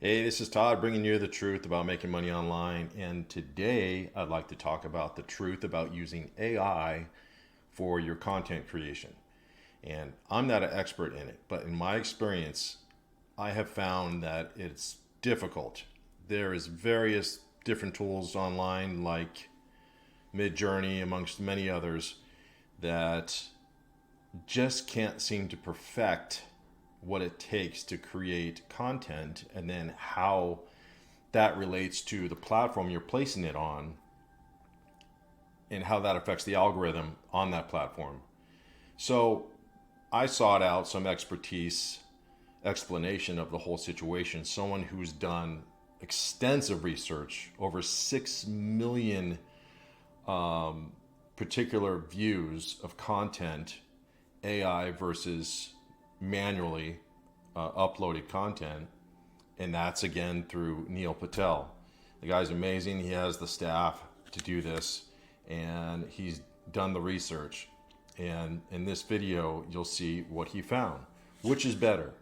Hey, this is Todd bringing you the truth about making money online. And today I'd like to talk about the truth about using AI for your content creation. And I'm not an expert in it, but in my experience, I have found that it's difficult. There is various different tools online like Midjourney amongst many others that just can't seem to perfect what it takes to create content and then how that relates to the platform you're placing it on and how that affects the algorithm on that platform. So I sought out some expertise explanation of the whole situation, someone who's done extensive research, over 6 million particular views of content, AI versus manually uploaded content. And that's again through Neil Patel. The guy's amazing. He has the staff to do this and he's done the research. And in this video, you'll see what he found. Which is better,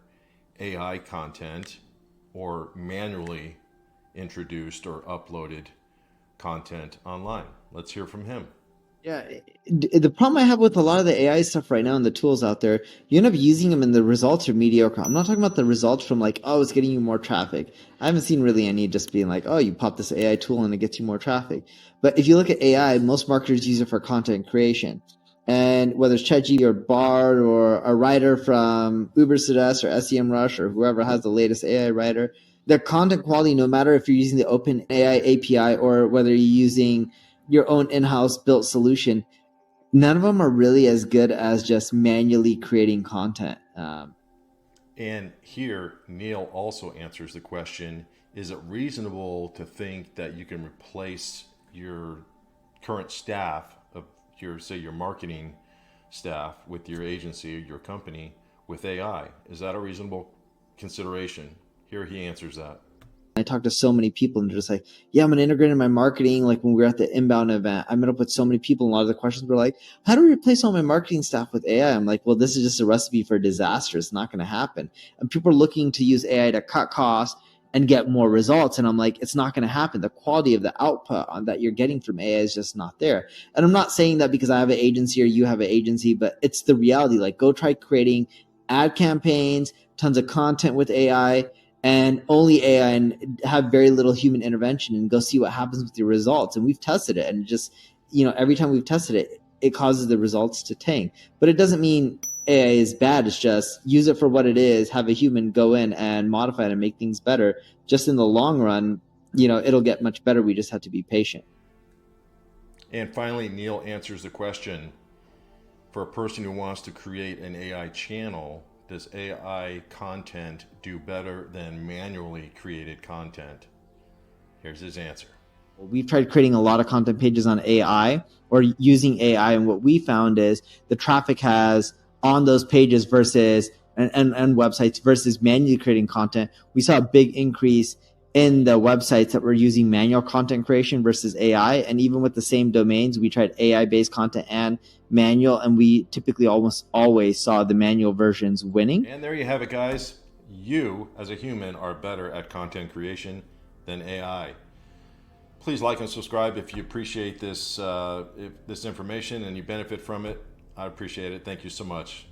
AI content or manually introduced or uploaded content online? Let's hear from him. Yeah, the problem I have with a lot of the AI stuff right now and the tools out there, you end up using them and the results are mediocre. I'm not talking about the results from like, oh, it's getting you more traffic. I haven't seen really any just being like, oh, you pop this AI tool and it gets you more traffic. But if you look at AI, most marketers use it for content creation. And whether it's ChatGPT or Bard or a writer from Ubersuggest or SEMrush or whoever has the latest AI writer, their content quality, no matter if you're using the open AI API or whether you're using your own in-house built solution, none of them are really as good as just manually creating content. And here, Neil also answers the question, is it reasonable to think that you can replace your current staff of your, say, your marketing staff with your agency or your company with AI? Is that a reasonable consideration? Here he answers that. I talked to so many people and they're just like, yeah, I'm going to integrate in my marketing. Like when we were at the inbound event, I met up with so many people and a lot of the questions were like, how do we replace all my marketing staff with AI? I'm like, well, this is just a recipe for disaster. It's not going to happen. And people are looking to use AI to cut costs and get more results. And I'm like, it's not going to happen. The quality of the output that you're getting from AI is just not there. And I'm not saying that because I have an agency or you have an agency, but it's the reality. Like go try creating ad campaigns, tons of content with AI and only AI and have very little human intervention and go see what happens with your results. And we've tested it and just, every time we've tested it, it causes the results to tank. But it doesn't mean AI is bad. It's just use it for what it is, have a human go in and modify it and make things better. Just in the long run, it'll get much better. We just have to be patient. And finally, Neil answers the question, for a person who wants to create an AI channel, does AI content do better than manually created content? Here's his answer. We've tried creating a lot of content pages on AI or using AI, and what we found is the traffic has on those pages versus and websites versus manually creating content. We saw a big increase in the websites that were using manual content creation versus AI. And even with the same domains, we tried AI based content and manual, and we typically almost always saw the manual versions winning. And there you have it, guys. You, as a human, are better at content creation than AI. Please like and subscribe if you appreciate this information and you benefit from it. I appreciate it. Thank you so much.